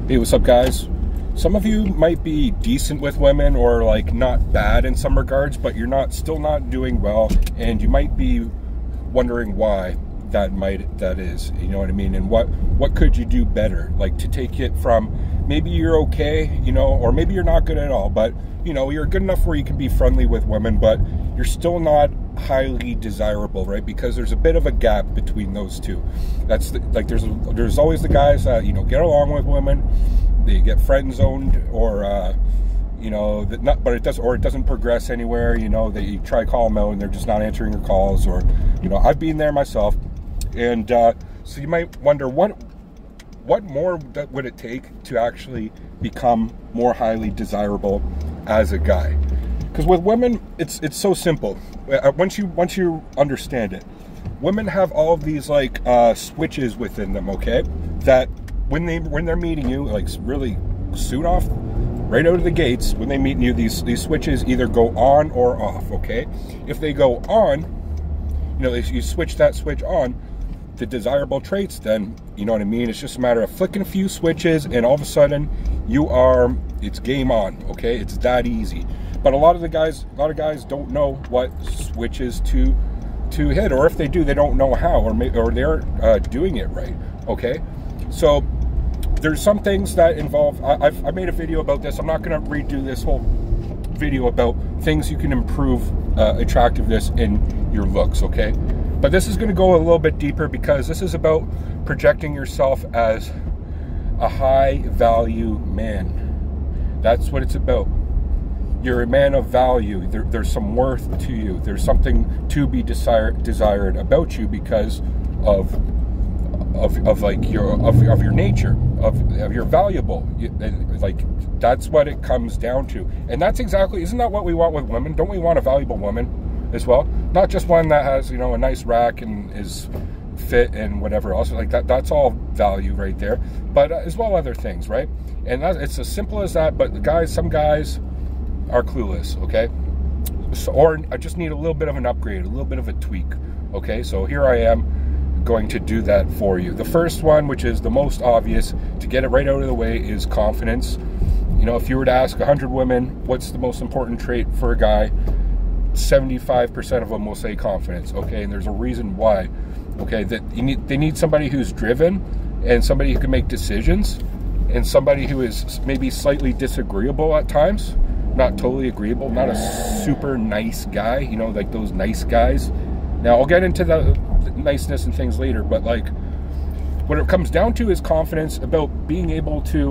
Hey, what's up, guys? Some of you might be decent with women or like not bad in some regards, but you're still not doing well, and you might be wondering why that is, you know what I mean? And what could you do better? Like to take it from maybe you're okay, you know, or maybe you're not good at all, but you know, you're good enough where you can be friendly with women, but you're still not highly desirable, right? Because there's a bit of a gap between those two. That's there's always the guys that, you know, get along with women, they get friend zoned, or you know, but it doesn't progress anywhere. You know, they try to call them out and they're just not answering your calls, or you know, I've been there myself. And so you might wonder what more would it take to actually become more highly desirable as a guy? Because with women, it's so simple. Once you understand it, women have all of these like switches within them, okay? That when they're meeting you, like really soon off, right out of the gates, when they meet you, these switches either go on or off, okay? If they go on, you know, if you switch that switch on, the desirable traits, then, you know what I mean? It's just a matter of flicking a few switches and all of a sudden it's game on, okay? It's that easy. But a lot of guys don't know what switches to hit, or if they do, they don't know how, or they're doing it right, okay? So there's some things that involve, I made a video about this. I'm not going to redo this whole video about things you can improve attractiveness in your looks, okay? But this is going to go a little bit deeper, because this is about projecting yourself as a high value man. That's what it's about. You're a man of value. There's some worth to you. There's something to be desired about you because of your nature, of you're valuable. Like that's what it comes down to. And that's exactly, isn't that what we want with women? Don't we want a valuable woman as well? Not just one that has, you know, a nice rack and is fit and whatever else. Like that's all value right there. But as well other things, right? And it's as simple as that. But some guys are clueless, okay? So, or I just need a little bit of an upgrade, a little bit of a tweak, okay? So here I am going to do that for you. The first one, which is the most obvious, to get it right out of the way, is confidence. You know, if you were to ask 100 women, what's the most important trait for a guy, 75% of them will say confidence, okay? And there's a reason why, okay? That they need somebody who's driven, and somebody who can make decisions, and somebody who is maybe slightly disagreeable at times, not totally agreeable, not a super nice guy, you know, like those nice guys. Now, I'll get into the niceness and things later, but like what it comes down to is confidence, about being able to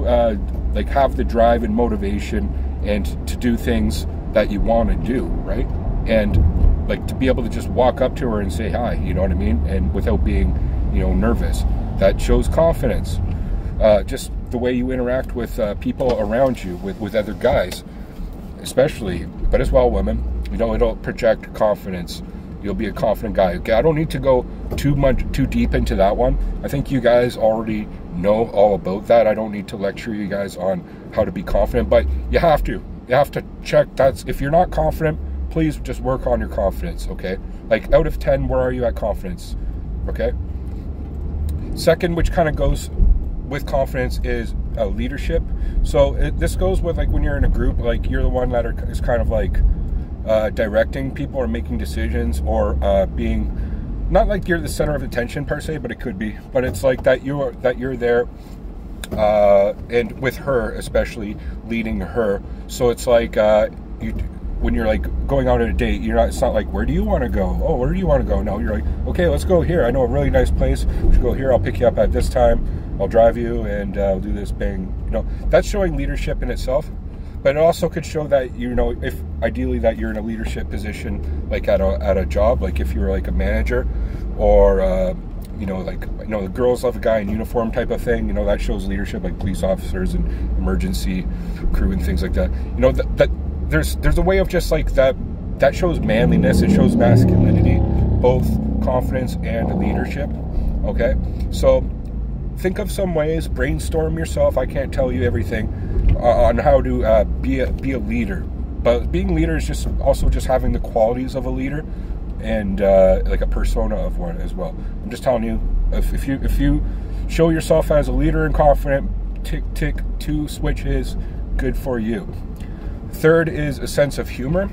like have the drive and motivation and to do things that you want to do, right? And like to be able to just walk up to her and say hi, you know what I mean? And without being, you know, nervous. That shows confidence. Just the way you interact with people around you, with other guys especially, but as well women, you know, it'll project confidence. You'll be a confident guy, okay? I don't need to go too deep into that one. I think you guys already know all about that. I don't need to lecture you guys on how to be confident, but you have to check. That's, if you're not confident, please just work on your confidence, okay? Like out of 10, where are you at confidence, okay? Second, which kind of goes with confidence, is leadership. So this goes with like when you're in a group, like you're the one that is kind of like directing people or making decisions, or being, not like you're the center of attention per se, but it could be. But it's like that you're there, and with her especially, leading her. So it's like when you're like going out on a date, it's not like, where do you want to go? Oh, where do you want to go? No, you're like, okay, let's go here. I know a really nice place. We should go here. I'll pick you up at this time. I'll drive you, and we'll do this, bang. You know, that's showing leadership in itself. But it also could show that, you know, if ideally that you're in a leadership position, like at a job, like if you're like a manager, or you know, like, you know, the girls love a guy in uniform type of thing. You know, that shows leadership, like police officers and emergency crew and things like that. You know, that there's a way of just like that shows manliness. It shows masculinity, both confidence and leadership. Okay, so think of some ways, brainstorm yourself. I can't tell you everything on how to be a leader, but being a leader is just also just having the qualities of a leader, and like a persona of one as well. I'm just telling you, if you show yourself as a leader and confident, tick, tick, 2 switches, good for you. Third is a sense of humor.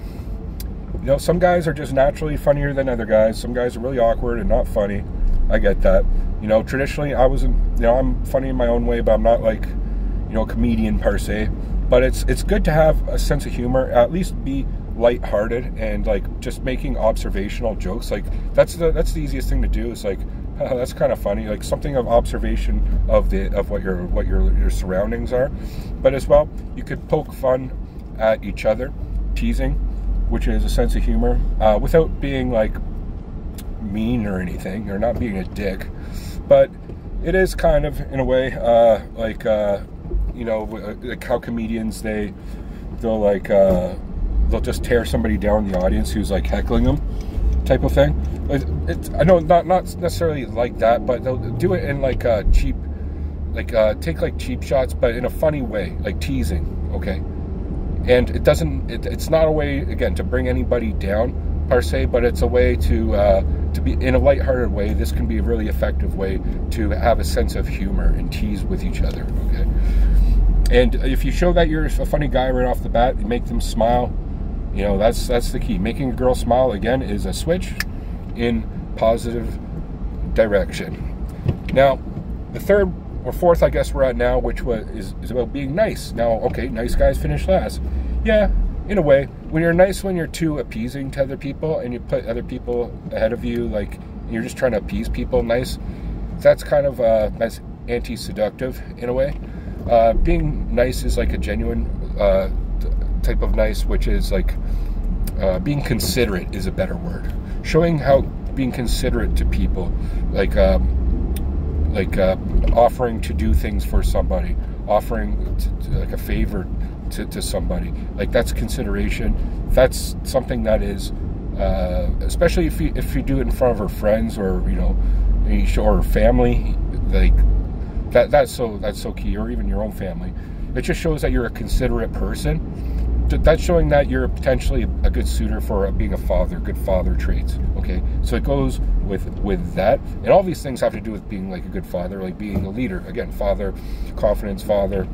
You know, some guys are just naturally funnier than other guys. Some guys are really awkward and not funny. I get that. You know, traditionally I wasn't, you know, I'm funny in my own way, but I'm not like, you know, a comedian per se. But it's good to have a sense of humor, at least be lighthearted and like just making observational jokes. Like that's the easiest thing to do, is like, oh, that's kind of funny, like something of observation of what your surroundings are. But as well, you could poke fun at each other, teasing, which is a sense of humor, without being like mean or anything, or not being a dick. But it is kind of, in a way, you know, like how comedians they'll just tear somebody down in the audience who's like heckling them, type of thing. I know not necessarily like that, but they'll do it in like cheap, like take like cheap shots, but in a funny way, like teasing. Okay, and it's not a way, again, to bring anybody down per se, but it's a way to be in a lighthearted way. This can be a really effective way to have a sense of humor and tease with each other. Okay, and if you show that you're a funny guy right off the bat, you make them smile. You know, that's the key. Making a girl smile, again, is a switch in positive direction. Now, the third or fourth, I guess we're at now, which is about being nice. Now, okay, nice guys finish last. Yeah, in a way. When you're nice, when you're too appeasing to other people and you put other people ahead of you, like you're just trying to appease people nice, that's kind of that's anti-seductive in a way. Being nice is like a genuine type of nice, which is like being considerate is a better word. Showing how being considerate to people, like offering to do things for somebody, offering like a favor to somebody, like that's consideration. That's something that is, especially if you do it in front of her friends, or you know, or family, like that's so key, or even your own family. It just shows that you're a considerate person. That's showing that you're potentially a good suitor for being a father, good father traits. Okay, so it goes with that, and all these things have to do with being like a good father, like being a leader. Again, father, confidence, father,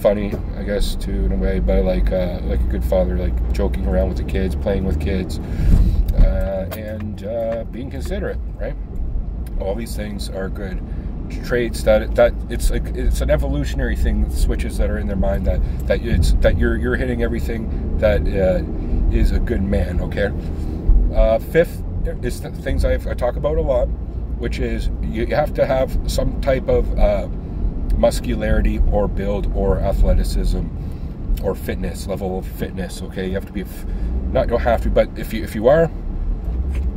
funny, I guess, too, in a way, but like a good father, like joking around with the kids, playing with kids, and being considerate, right? All these things are good traits that it's an evolutionary thing, switches that are in their mind, that you're hitting everything that is a good man. Okay, fifth is the things I talk about a lot, which is you have to have some type of muscularity or build or athleticism or fitness, level of fitness. Okay, you have to be, you don't have to, but if you are,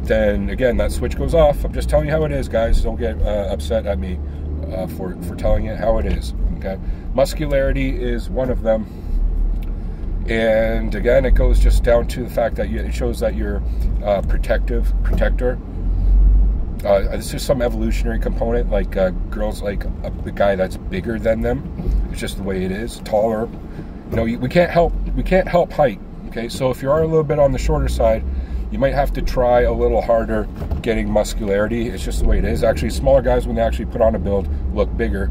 then again that switch goes off. I'm just telling you how it is, guys. Don't get upset at me for telling you how it is. Okay, muscularity is one of them, and again, it goes just down to the fact that it shows that you're protector. It's just some evolutionary component, like girls like the guy that's bigger than them. It's just the way it is, taller. You know, we can't help height. Okay, so if you are a little bit on the shorter side, you might have to try a little harder getting muscularity. It's just the way it is. Actually, smaller guys, when they actually put on a build, look bigger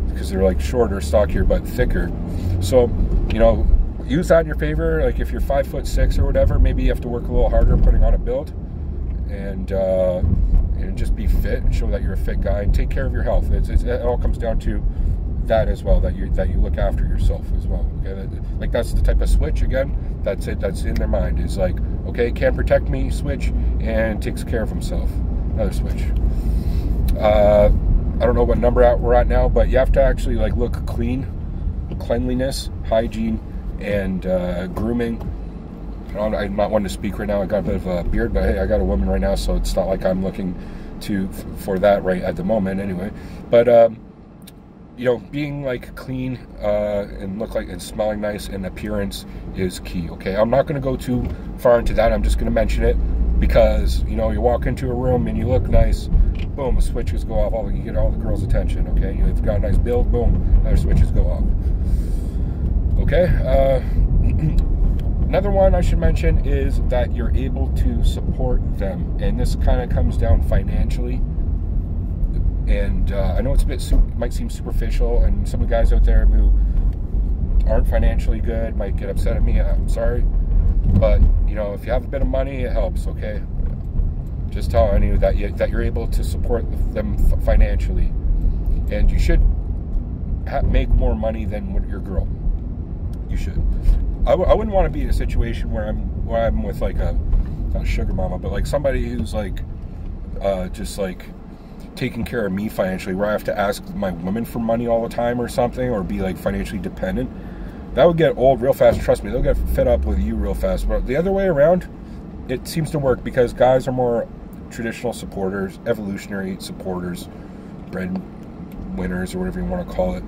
because they're like shorter, stockier, but thicker. So, you know, use that in your favor. Like if you're 5'6" or whatever, maybe you have to work a little harder putting on a build, and just be fit and show that you're a fit guy and take care of your health. It all comes down to that as well, that you look after yourself as well. Okay, like that's the type of switch, again, that's in their mind, is like, okay, can't protect me, switch, and takes care of himself, another switch. I don't know what number we're at now, but you have to actually like look clean, cleanliness, hygiene, and grooming. I'm not one to speak right now. I got a bit of a beard, but hey, I got a woman right now, so it's not like I'm looking for that right at the moment anyway. But you know, being like clean and look like and smelling nice and appearance is key. Okay, I'm not going to go too far into that. I'm just going to mention it because, you know, you walk into a room and you look nice, boom, switches go off. You get all the girls' attention. Okay, you've got a nice build, boom, other switches go off. Okay. Another one I should mention is that you're able to support them, and this kind of comes down financially. And I know it's might seem superficial, and some of the guys out there who aren't financially good might get upset at me. I'm sorry, but you know, if you have a bit of money, it helps. Okay, just telling you that you're able to support them financially, and you should make more money than your girl. You should. I wouldn't want to be in a situation where I'm with like not a sugar mama, but like somebody who's like just like taking care of me financially, where I have to ask my woman for money all the time or something, or be like financially dependent. That would get old real fast. Trust me, they'll get fed up with you real fast. But the other way around, it seems to work, because guys are more traditional supporters, evolutionary supporters, breadwinners, or whatever you want to call it.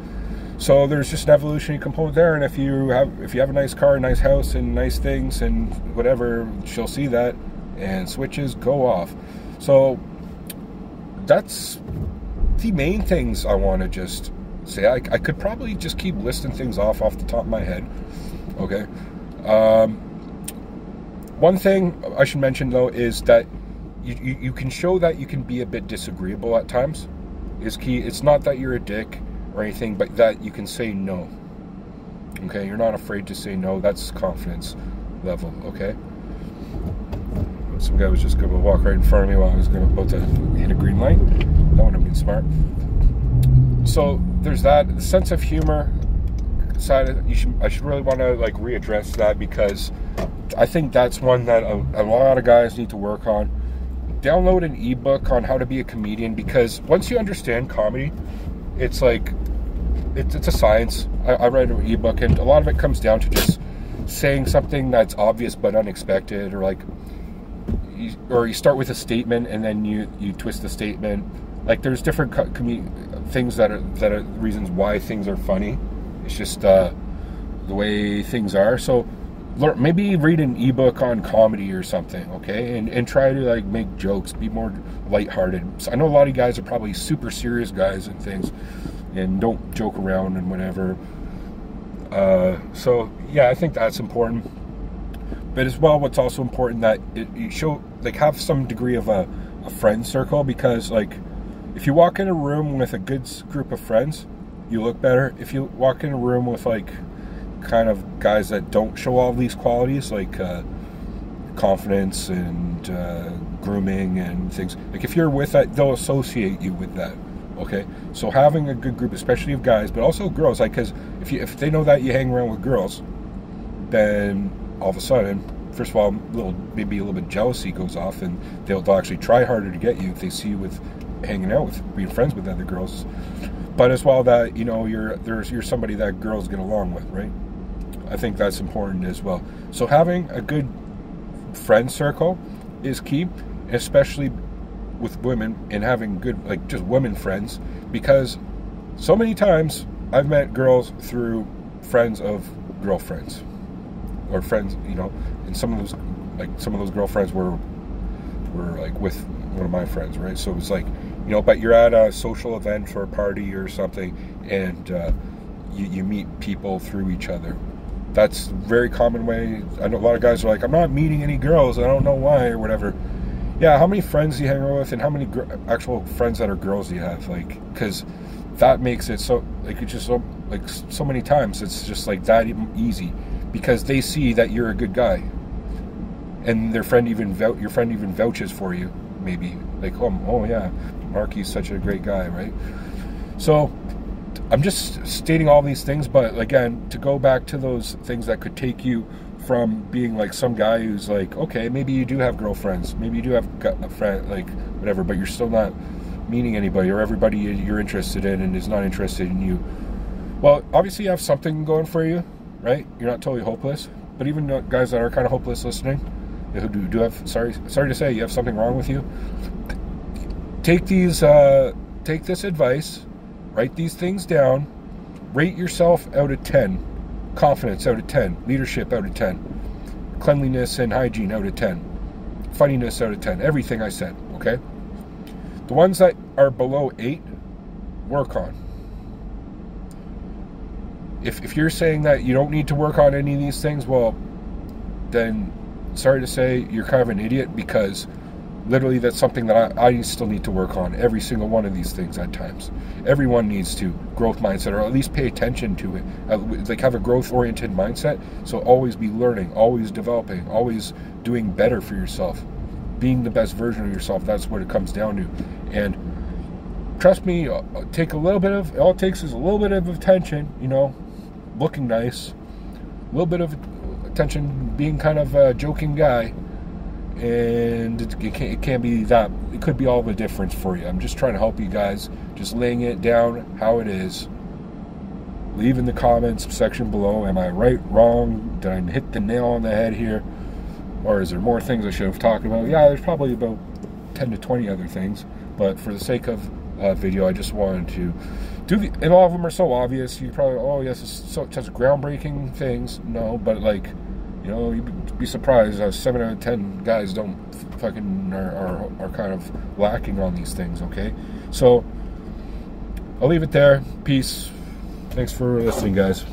So there's just an evolutionary component there, and if you have a nice car, a nice house, and nice things, and whatever, she'll see that, and switches go off. So that's the main things I want to just say. I could probably just keep listing things off the top of my head. Okay. One thing I should mention though is that you can show that you can be a bit disagreeable at times. Is key. It's not that you're a dick or anything, but that you can say no. Okay, you're not afraid to say no. That's confidence level. Okay. Some guy was just going to walk right in front of me while I was about to hit a green light. That would have been smart. So there's that. The sense of humor side. I should really want to like readdress that, because I think that's one that a lot of guys need to work on. Download an ebook on how to be a comedian, because once you understand comedy, it's like it's a science. I read an ebook, and a lot of it comes down to just saying something that's obvious but unexpected, or like. Or you start with a statement and then you twist the statement. Like there's different things that are reasons why things are funny. It's just the way things are. So maybe read an ebook on comedy or something, okay? And try to like make jokes, be more lighthearted. So I know a lot of guys are probably super serious guys and things, and don't joke around and whatever. So yeah, I think that's important. But as well, what's also important that you show, like, have some degree of a friend circle, because like if you walk in a room with a good group of friends, you look better. If you walk in a room with like kind of guys that don't show all these qualities, like confidence and grooming and things, like if you're with that, they'll associate you with that. Okay, so having a good group, especially of guys, but also girls, like, because if they know that you hang around with girls, then all of a sudden, first of all, maybe a little bit jealousy goes off, and they'll actually try harder to get you if they see you with hanging out with, being friends with other girls. But as well, that you know you're somebody that girls get along with, right? I think that's important as well. So having a good friend circle is key, especially with women, and having good, like, just women friends, because so many times I've met girls through friends of girlfriends. Or friends, you know, and some of those girlfriends were like with one of my friends, right? So it was like, you know, but you're at a social event or a party or something, and you meet people through each other. That's a very common way. I know a lot of guys are like, I'm not meeting any girls, I don't know why, or whatever. Yeah, how many friends do you hang around with, and how many actual friends that are girls do you have? Like, because that makes it so, like, it's just so, like, so many times it's just like that easy. Because they see that you're a good guy, and your friend even vouches for you. Maybe like, oh yeah, Marky's such a great guy, right? So I'm just stating all these things, but again, to go back to those things that could take you from being like some guy who's like, okay, maybe you do have girlfriends, maybe you do have a friend, like whatever, but you're still not meeting anybody, or everybody you're interested in and is not interested in you. Well, obviously you have something going for you. Right? You're not totally hopeless. But even guys that are kind of hopeless listening, who do have, sorry to say, you have something wrong with you, take this advice, write these things down, rate yourself out of 10, confidence out of 10, leadership out of 10, cleanliness and hygiene out of 10, funniness out of 10, everything I said, okay? The ones that are below 8, work on. If you're saying that you don't need to work on any of these things, well, then sorry to say, you're kind of an idiot, because literally, that's something that I still need to work on. Every single one of these things at times. Everyone needs to growth mindset, or at least pay attention to it. Like, have a growth-oriented mindset. So always be learning, always developing, always doing better for yourself. Being the best version of yourself, that's what it comes down to. And trust me, take a little bit of, all it takes is a little bit of attention, you know, looking nice, a little bit of attention, being kind of a joking guy, and it can't be that, it could be all the difference for you. I'm just trying to help you guys, just laying it down how it is. Leave in the comments section below, am I right, wrong, did I hit the nail on the head here, or is there more things I should have talked about? Yeah, there's probably about 10 to 20 other things, but for the sake of video, I just wanted to do and all of them are so obvious. You probably, oh yes, it's such groundbreaking things. No, but like, you know, you'd be surprised how 7 out of 10 guys don't fucking are kind of lacking on these things. Okay, so I'll leave it there. Peace. Thanks for listening, guys.